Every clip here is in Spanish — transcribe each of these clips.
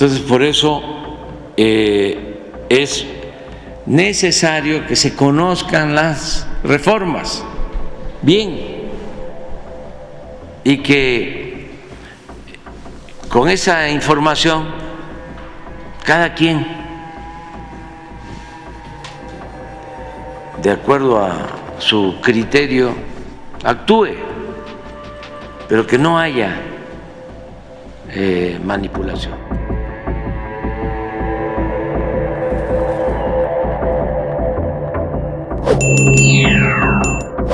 Entonces, por eso es necesario que se conozcan las reformas bien y que con esa información cada quien, de acuerdo a su criterio, actúe, pero que no haya manipulación.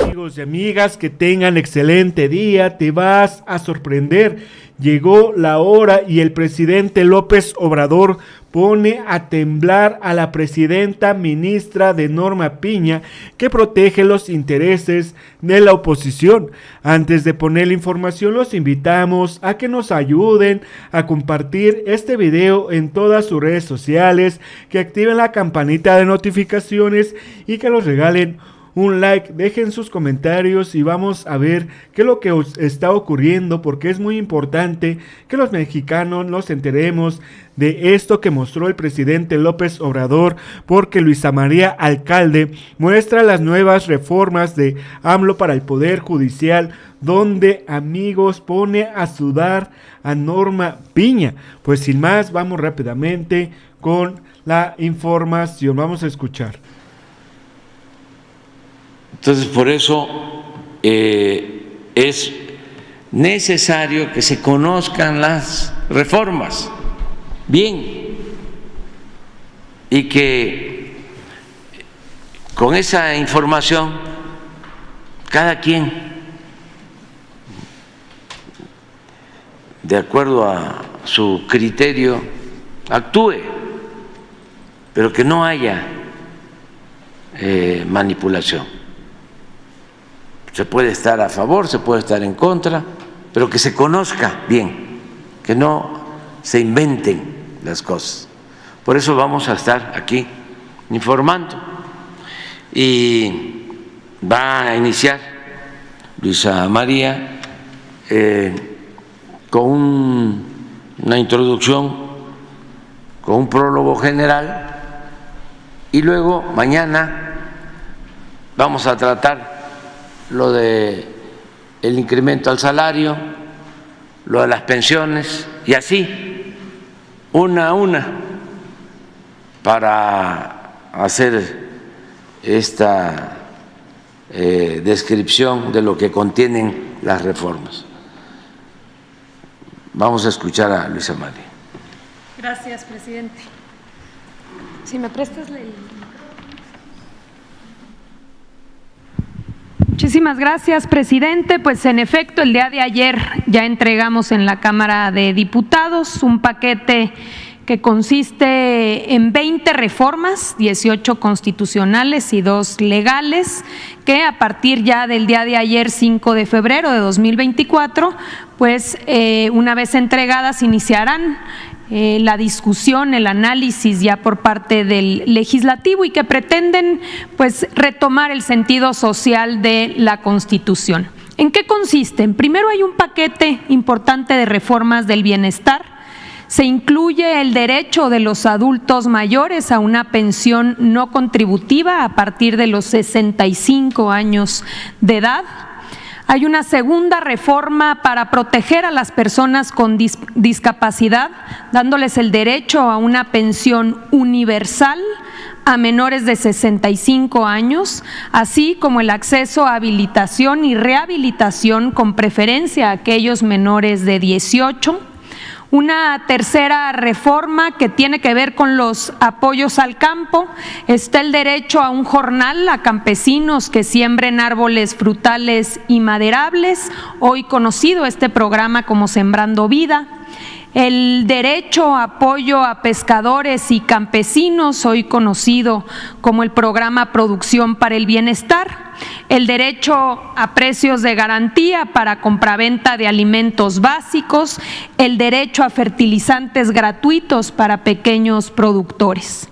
Amigos y amigas, que tengan excelente día, te vas a sorprender. Llegó la hora y el presidente López Obrador pone a temblar a la presidenta ministra de Norma Piña, que protege los intereses de la oposición. Antes de poner la información, los invitamos a que nos ayuden a compartir este video en todas sus redes sociales, que activen la campanita de notificaciones y que nos regalen un like, dejen sus comentarios y vamos a ver qué es lo que está ocurriendo, porque es muy importante que los mexicanos nos enteremos de esto que mostró el presidente López Obrador, porque Luisa María Alcalde muestra las nuevas reformas de AMLO para el Poder Judicial, donde, amigos, pone a sudar a Norma Piña. Pues sin más, vamos rápidamente con la información, vamos a escuchar. Entonces, por eso es necesario que se conozcan las reformas bien y que con esa información cada quien, de acuerdo a su criterio, actúe, pero que no haya manipulación. Se puede estar a favor, se puede estar en contra, pero que se conozca bien, que no se inventen las cosas. Por eso vamos a estar aquí informando. Y va a iniciar Luisa María con una introducción, con un prólogo general, y luego mañana vamos a tratar lo de el incremento al salario, lo de las pensiones, y así, una a una, para hacer esta descripción de lo que contienen las reformas. Vamos a escuchar a Luisa María. Gracias, presidente. Si me prestas el... Muchísimas gracias, presidente. Pues en efecto, el día de ayer ya entregamos en la Cámara de Diputados un paquete que consiste en 20 reformas, 18 constitucionales y 2 legales, que a partir ya del día de ayer, 5 de febrero de 2024, pues una vez entregadas iniciarán la discusión, el análisis ya por parte del legislativo, y que pretenden pues retomar el sentido social de la Constitución. ¿En qué consisten? Primero, hay un paquete importante de reformas del bienestar. Se incluye el derecho de los adultos mayores a una pensión no contributiva a partir de los 65 años de edad. Hay una segunda reforma para proteger a las personas con discapacidad, dándoles el derecho a una pensión universal a menores de 65 años, así como el acceso a habilitación y rehabilitación con preferencia a aquellos menores de 18. Una tercera reforma que tiene que ver con los apoyos al campo. Está el derecho a un jornal a campesinos que siembren árboles frutales y maderables, hoy conocido este programa como Sembrando Vida. El derecho a apoyo a pescadores y campesinos, hoy conocido como el programa Producción para el Bienestar. El derecho a precios de garantía para compraventa de alimentos básicos. El derecho a fertilizantes gratuitos para pequeños productores.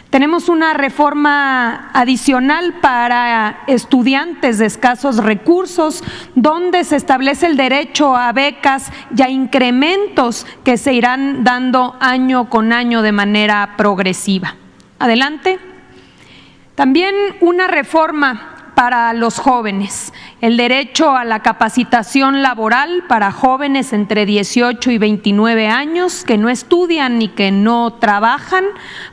Tenemos una reforma adicional para estudiantes de escasos recursos, donde se establece el derecho a becas y a incrementos que se irán dando año con año de manera progresiva. Adelante. También una reforma para los jóvenes, el derecho a la capacitación laboral para jóvenes entre 18 y 29 años que no estudian ni que no trabajan,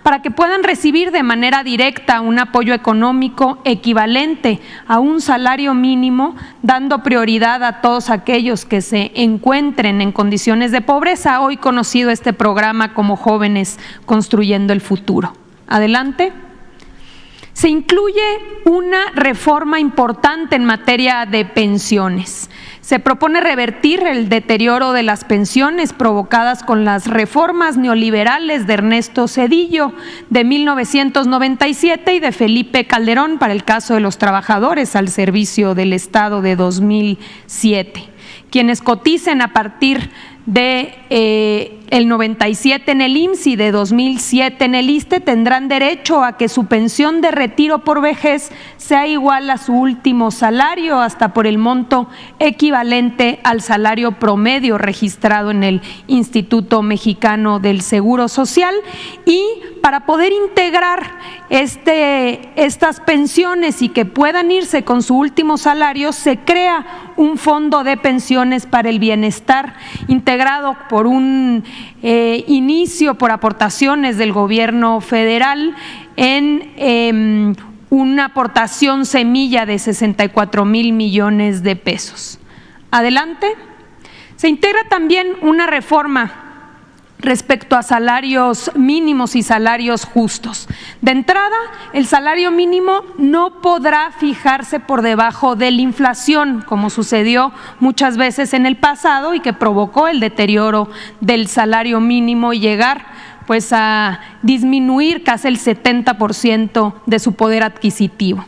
para que puedan recibir de manera directa un apoyo económico equivalente a un salario mínimo, dando prioridad a todos aquellos que se encuentren en condiciones de pobreza, hoy conocido este programa como Jóvenes Construyendo el Futuro. Adelante. Se incluye una reforma importante en materia de pensiones. Se propone revertir el deterioro de las pensiones provocadas con las reformas neoliberales de Ernesto Zedillo de 1997 y de Felipe Calderón para el caso de los trabajadores al servicio del Estado de 2007. Quienes coticen a partir de el 97 en el IMSS y de 2007 en el ISSSTE tendrán derecho a que su pensión de retiro por vejez sea igual a su último salario, hasta por el monto equivalente al salario promedio registrado en el Instituto Mexicano del Seguro Social. Y para poder integrar estas pensiones y que puedan irse con su último salario, se crea un fondo de pensiones para el bienestar integrado por un inicio por aportaciones del gobierno federal en una aportación semilla de 64,000 millones de pesos. Adelante. Se integra también una reforma respecto a salarios mínimos y salarios justos. De entrada, el salario mínimo no podrá fijarse por debajo de la inflación, como sucedió muchas veces en el pasado y que provocó el deterioro del salario mínimo y llegar pues a disminuir casi el 70% de su poder adquisitivo.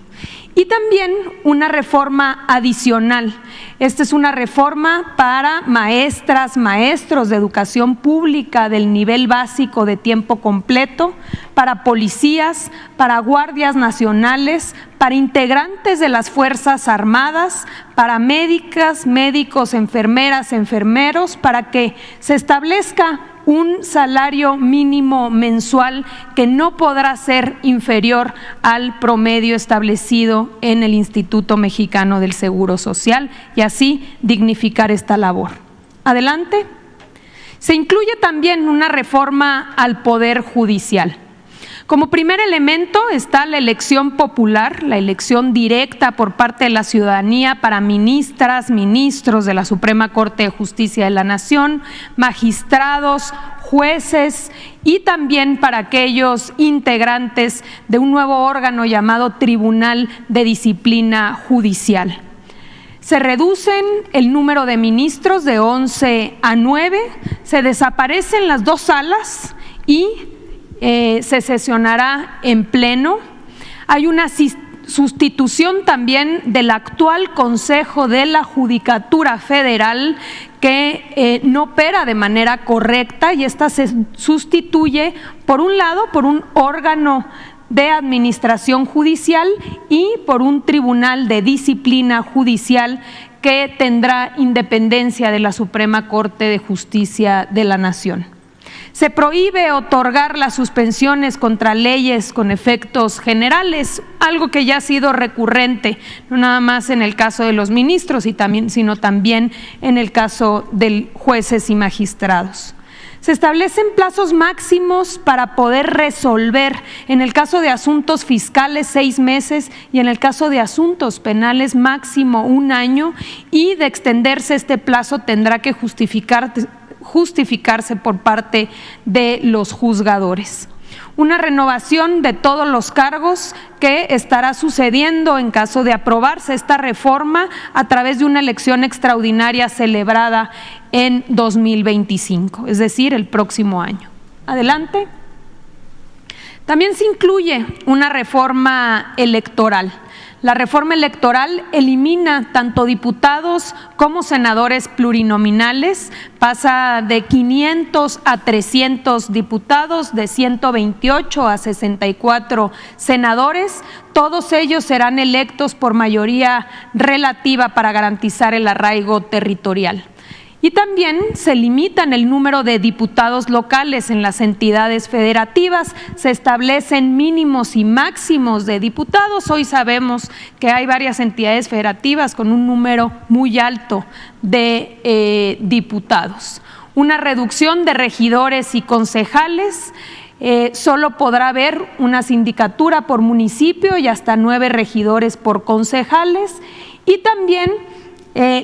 Y también una reforma adicional. Esta es una reforma para maestras, maestros de educación pública del nivel básico de tiempo completo, para policías, para guardias nacionales, para integrantes de las Fuerzas Armadas, para médicas, médicos, enfermeras, enfermeros, para que se establezca un salario mínimo mensual que no podrá ser inferior al promedio establecido en el Instituto Mexicano del Seguro Social y así dignificar esta labor. Adelante. Se incluye también una reforma al Poder Judicial. Como primer elemento está la elección popular, la elección directa por parte de la ciudadanía para ministras, ministros de la Suprema Corte de Justicia de la Nación, magistrados, jueces y también para aquellos integrantes de un nuevo órgano llamado Tribunal de Disciplina Judicial. Se reducen el número de ministros de 11 a 9, se desaparecen las 2 salas y se sesionará en pleno. Hay una sustitución también del actual Consejo de la Judicatura Federal que no opera de manera correcta y esta se sustituye por un lado por un órgano de administración judicial y por un tribunal de disciplina judicial que tendrá independencia de la Suprema Corte de Justicia de la Nación. Se prohíbe otorgar las suspensiones contra leyes con efectos generales, algo que ya ha sido recurrente, no nada más en el caso de los ministros, sino también en el caso de jueces y magistrados. Se establecen plazos máximos para poder resolver, en el caso de asuntos fiscales 6 meses y en el caso de asuntos penales máximo 1 año, y de extenderse este plazo tendrá que justificarse por parte de los juzgadores. Una renovación de todos los cargos que estará sucediendo en caso de aprobarse esta reforma a través de una elección extraordinaria celebrada en 2025, es decir, el próximo año. Adelante. También se incluye una reforma electoral. La reforma electoral elimina tanto diputados como senadores plurinominales, pasa de 500 a 300 diputados, de 128 a 64 senadores. Todos ellos serán electos por mayoría relativa para garantizar el arraigo territorial. Y también se limitan el número de diputados locales en las entidades federativas, se establecen mínimos y máximos de diputados. Hoy sabemos que hay varias entidades federativas con un número muy alto de diputados. Una reducción de regidores y concejales. Solo podrá haber una sindicatura por municipio y hasta 9 regidores por concejales. Y también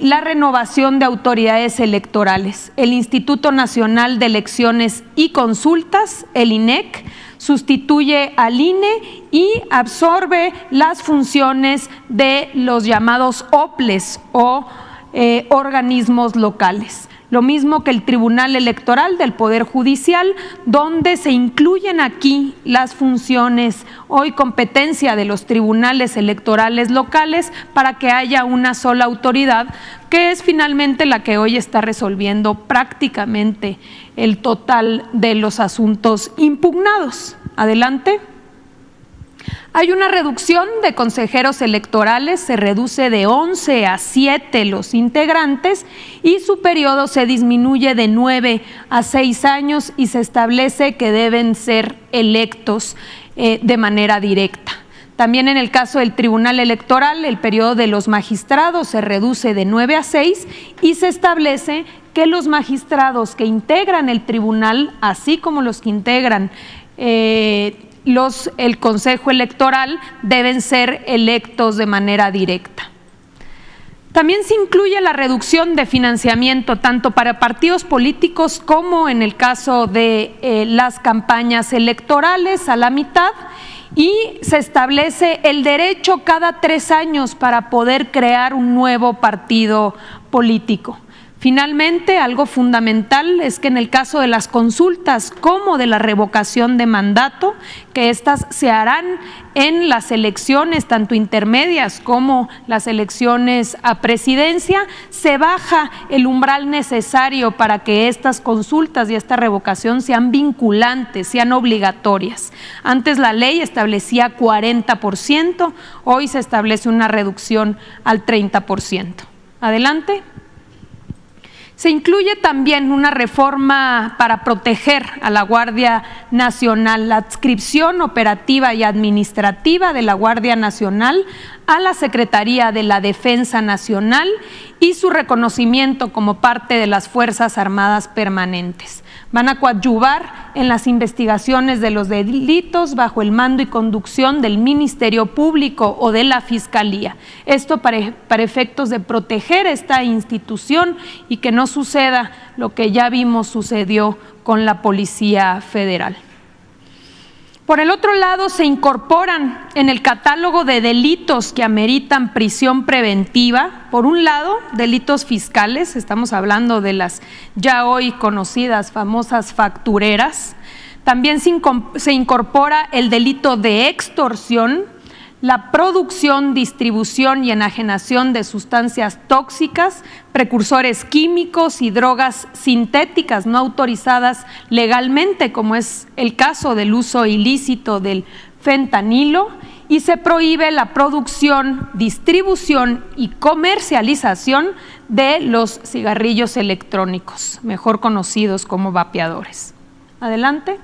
la renovación de autoridades electorales. El Instituto Nacional de Elecciones y Consultas, el INEC, sustituye al INE y absorbe las funciones de los llamados OPLES o organismos locales. Lo mismo que el Tribunal Electoral del Poder Judicial, donde se incluyen aquí las funciones hoy competencia de los tribunales electorales locales para que haya una sola autoridad, que es finalmente la que hoy está resolviendo prácticamente el total de los asuntos impugnados. Adelante. Hay una reducción de consejeros electorales, se reduce de 11 a 7 los integrantes y su periodo se disminuye de 9 a 6 años y se establece que deben ser electos de manera directa. También en el caso del Tribunal Electoral, el periodo de los magistrados se reduce de 9 a 6 y se establece que los magistrados que integran el tribunal, así como los que integran el Consejo Electoral, deben ser electos de manera directa. También se incluye la reducción de financiamiento tanto para partidos políticos como en el caso de las campañas electorales a la mitad, y se establece el derecho cada 3 años para poder crear un nuevo partido político. Finalmente, algo fundamental es que en el caso de las consultas como de la revocación de mandato, que estas se harán en las elecciones tanto intermedias como las elecciones a presidencia, se baja el umbral necesario para que estas consultas y esta revocación sean vinculantes, sean obligatorias. Antes la ley establecía 40%, hoy se establece una reducción al 30%. Adelante. Se incluye también una reforma para proteger a la Guardia Nacional, la adscripción operativa y administrativa de la Guardia Nacional a la Secretaría de la Defensa Nacional y su reconocimiento como parte de las Fuerzas Armadas Permanentes. Van a coadyuvar en las investigaciones de los delitos bajo el mando y conducción del Ministerio Público o de la Fiscalía. Esto para efectos de proteger esta institución y que no suceda lo que ya vimos sucedió con la Policía Federal. Por el otro lado, se incorporan en el catálogo de delitos que ameritan prisión preventiva, por un lado, delitos fiscales, estamos hablando de las ya hoy conocidas famosas factureras. También se incorpora el delito de extorsión, la producción, distribución y enajenación de sustancias tóxicas, precursores químicos y drogas sintéticas no autorizadas legalmente, como es el caso del uso ilícito del fentanilo, y se prohíbe la producción, distribución y comercialización de los cigarrillos electrónicos, mejor conocidos como vapeadores. Adelante.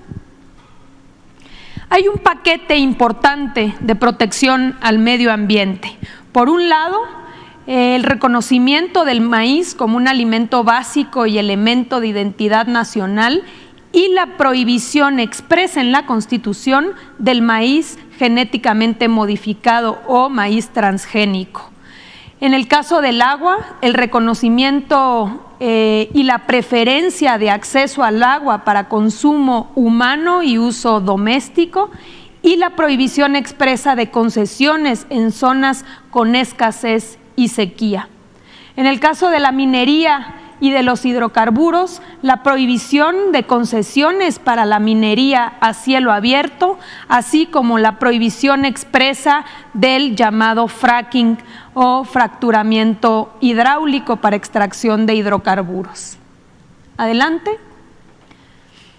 Hay un paquete importante de protección al medio ambiente. Por un lado, el reconocimiento del maíz como un alimento básico y elemento de identidad nacional y la prohibición expresa en la Constitución del maíz genéticamente modificado o maíz transgénico. En el caso del agua, el reconocimiento y la preferencia de acceso al agua para consumo humano y uso doméstico y la prohibición expresa de concesiones en zonas con escasez y sequía. En el caso de la minería y de los hidrocarburos, la prohibición de concesiones para la minería a cielo abierto, así como la prohibición expresa del llamado fracking o fracturamiento hidráulico para extracción de hidrocarburos. Adelante.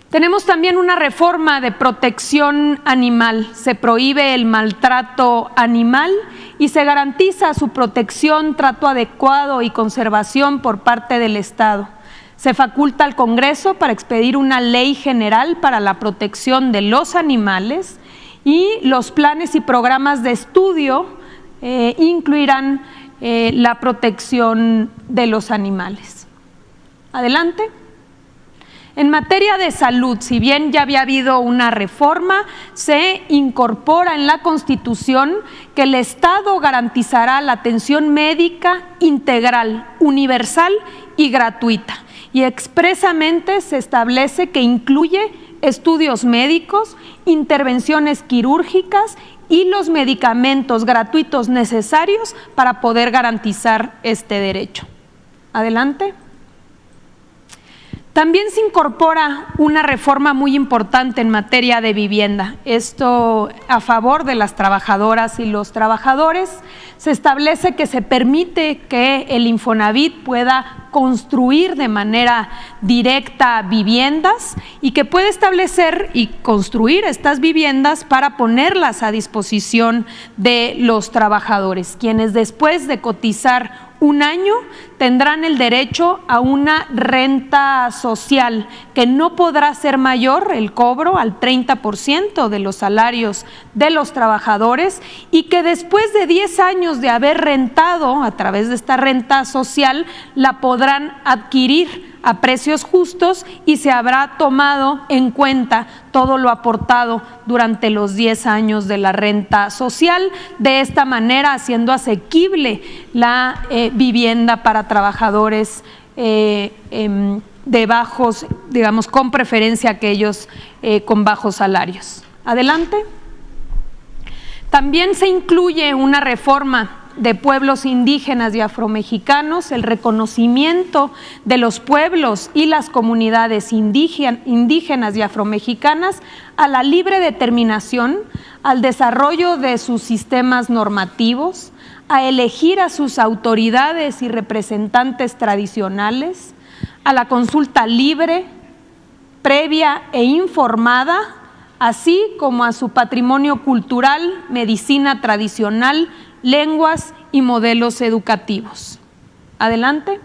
Tenemos también una reforma de protección animal. Se prohíbe el maltrato animal y se garantiza su protección, trato adecuado y conservación por parte del Estado. Se faculta al Congreso para expedir una ley general para la protección de los animales y los planes y programas de estudio incluirán la protección de los animales. Adelante. En materia de salud, si bien ya había habido una reforma, se incorpora en la Constitución que el Estado garantizará la atención médica integral, universal y gratuita. Y expresamente se establece que incluye estudios médicos, intervenciones quirúrgicas y los medicamentos gratuitos necesarios para poder garantizar este derecho. Adelante. También se incorpora una reforma muy importante en materia de vivienda. Esto a favor de las trabajadoras y los trabajadores. Se establece que se permite que el Infonavit pueda construir de manera directa viviendas y que puede establecer y construir estas viviendas para ponerlas a disposición de los trabajadores, quienes después de cotizar un año tendrán el derecho a una renta social que no podrá ser mayor el cobro al 30% de los salarios de los trabajadores y que después de 10 años de haber rentado a través de esta renta social la podrán adquirir a precios justos y se habrá tomado en cuenta todo lo aportado durante los 10 años de la renta social, de esta manera haciendo asequible la vivienda para trabajadores de bajos, digamos, con preferencia a aquellos con bajos salarios. Adelante. También se incluye una reforma de pueblos indígenas y afromexicanos, el reconocimiento de los pueblos y las comunidades indígenas y afromexicanas a la libre determinación, al desarrollo de sus sistemas normativos, a elegir a sus autoridades y representantes tradicionales, a la consulta libre, previa e informada, así como a su patrimonio cultural, medicina tradicional, lenguas y modelos educativos. Adelante.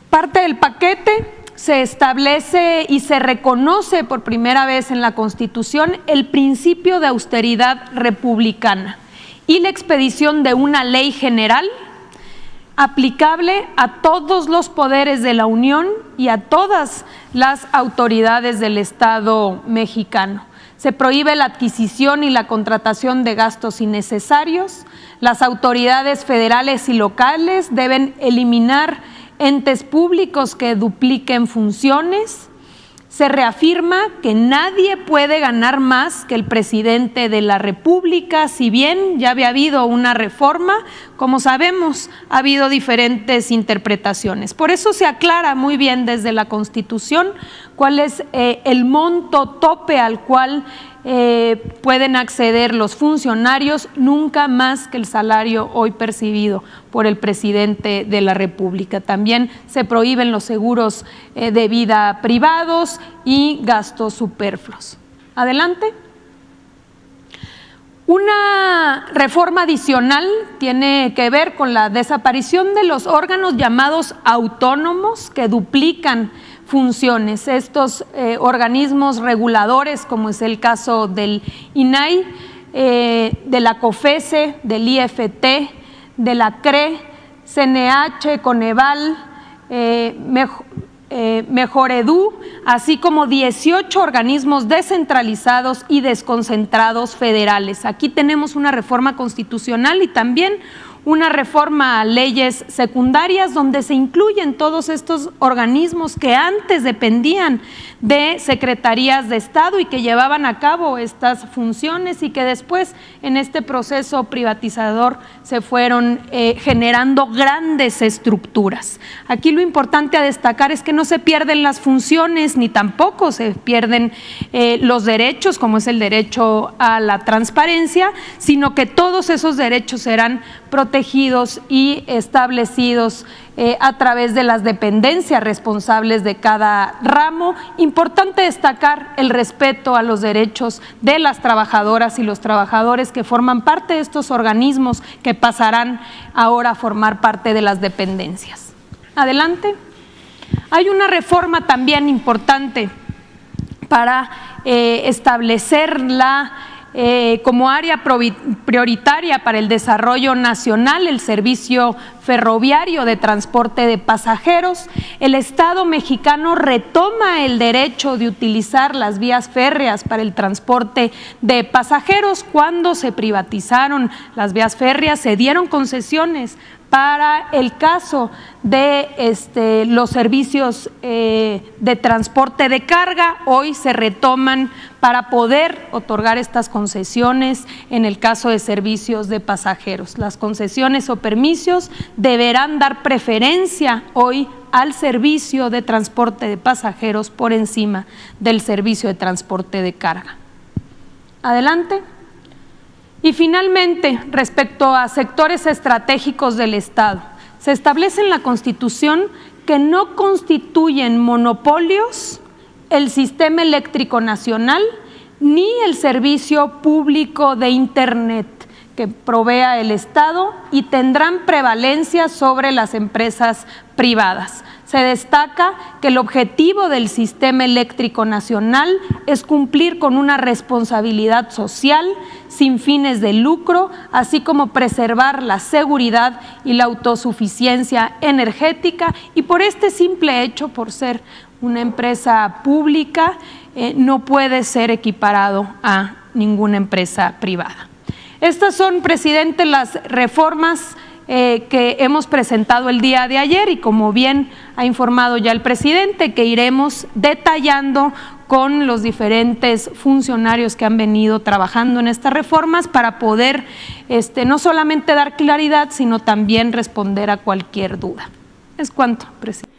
Parte del paquete se establece y se reconoce por primera vez en la Constitución el principio de austeridad republicana y la expedición de una ley general aplicable a todos los poderes de la Unión y a todas las autoridades del Estado mexicano. Se prohíbe la adquisición y la contratación de gastos innecesarios. Las autoridades federales y locales deben eliminar entes públicos que dupliquen funciones. Se reafirma que nadie puede ganar más que el presidente de la República, si bien ya había habido una reforma, como sabemos, ha habido diferentes interpretaciones. Por eso se aclara muy bien desde la Constitución cuál es el monto tope al cual pueden acceder los funcionarios, nunca más que el salario hoy percibido por el presidente de la República. También se prohíben los seguros de vida privados y gastos superfluos. Adelante. Una reforma adicional tiene que ver con la desaparición de los órganos llamados autónomos que duplican funciones. Estos organismos reguladores, como es el caso del INAI, de la COFESE, del IFT, de la CRE, CNH, Coneval, Mejoredu, así como 18 organismos descentralizados y desconcentrados federales. Aquí tenemos una reforma constitucional y también una reforma a leyes secundarias donde se incluyen todos estos organismos que antes dependían de secretarías de Estado y que llevaban a cabo estas funciones y que después en este proceso privatizador se fueron generando grandes estructuras. Aquí lo importante a destacar es que no se pierden las funciones ni tampoco se pierden los derechos, como es el derecho a la transparencia, sino que todos esos derechos serán protegidos y establecidos a través de las dependencias responsables de cada ramo. Importante destacar el respeto a los derechos de las trabajadoras y los trabajadores que forman parte de estos organismos que pasarán ahora a formar parte de las dependencias. Adelante. Hay una reforma también importante para establecer como área prioritaria para el desarrollo nacional el servicio ferroviario de transporte de pasajeros. El Estado mexicano retoma el derecho de utilizar las vías férreas para el transporte de pasajeros. Cuando se privatizaron las vías férreas, se dieron concesiones para el caso de los servicios de transporte de carga. Hoy se retoman para poder otorgar estas concesiones en el caso de servicios de pasajeros. Las concesiones o permisos deberán dar preferencia hoy al servicio de transporte de pasajeros por encima del servicio de transporte de carga. Adelante. Y finalmente, respecto a sectores estratégicos del Estado, se establece en la Constitución que no constituyen monopolios el sistema eléctrico nacional ni el servicio público de Internet que provea el Estado y tendrán prevalencia sobre las empresas privadas. Se destaca que el objetivo del sistema eléctrico nacional es cumplir con una responsabilidad social sin fines de lucro, así como preservar la seguridad y la autosuficiencia energética, y por este simple hecho, por ser una empresa pública, no puede ser equiparado a ninguna empresa privada. Estas son, presidente, las reformas que hemos presentado el día de ayer y como bien ha informado ya el presidente, que iremos detallando con los diferentes funcionarios que han venido trabajando en estas reformas para poder no solamente dar claridad, sino también responder a cualquier duda. Es cuanto, presidente.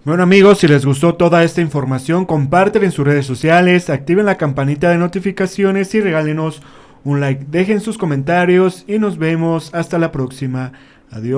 Bueno amigos, si les gustó toda esta información, compártela en sus redes sociales, activen la campanita de notificaciones y regálenos un like. Dejen sus comentarios y nos vemos hasta la próxima. Adiós.